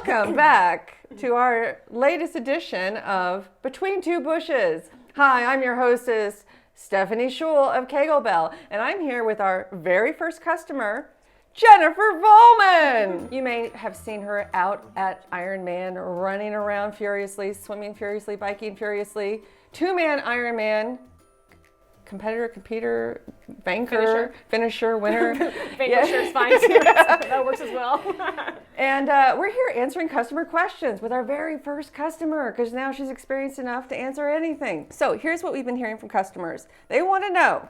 Welcome back to our latest edition of Between Two Bushes. Hi, I'm your hostess, Stephanie Schul of Kegelbell, and I'm here with our very first customer, Jennifer Volman. You may have seen her out at Ironman, running around furiously, swimming furiously, biking furiously. Two-man Ironman. Competitor, competer, banker, finisher, winner. Finisher's fine too. That works as well. And we're here answering customer questions with our very first customer because now she's experienced enough to answer anything. So here's what we've been hearing from customers. They want to know,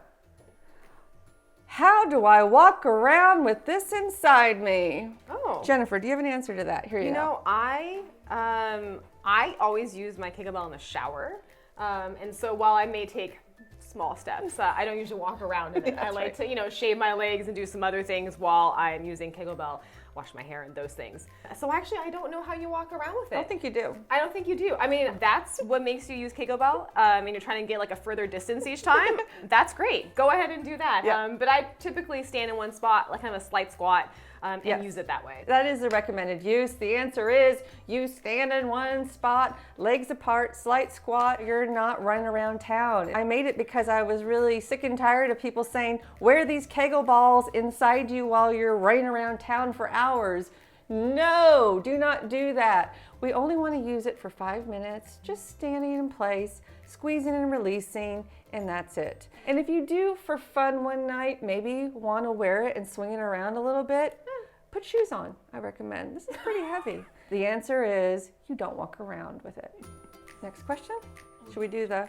how do I walk around with this inside me? Oh. Jennifer, do you have an answer to that? Here you go. You know, I always use my Kegelbell in the shower. And so while I may take small steps, I don't usually walk around in it. I like to, shave my legs and do some other things while I'm using Kegelbell, wash my hair and those things. So actually, I don't know how you walk around with it. I don't think you do. I don't think you do. I mean, that's what makes you use Kegelbell, and you're trying to get like a further distance each time. That's great. Go ahead and do that. Yeah. But I typically stand in one spot, like kind of a slight squat, and use it that way. That is the recommended use. The answer is you stand in one spot, legs apart, slight squat. You're not running around town. I made it because I was really sick and tired of people saying, wear these Kegel balls inside you while you're running around town for hours. No, do not do that. We only want to use it for 5 minutes, just standing in place, squeezing and releasing, and that's it. And if you do for fun one night, maybe want to wear it and swing it around a little bit, put shoes on, I recommend. This is pretty heavy. The answer is you don't walk around with it. Next question? Should we do the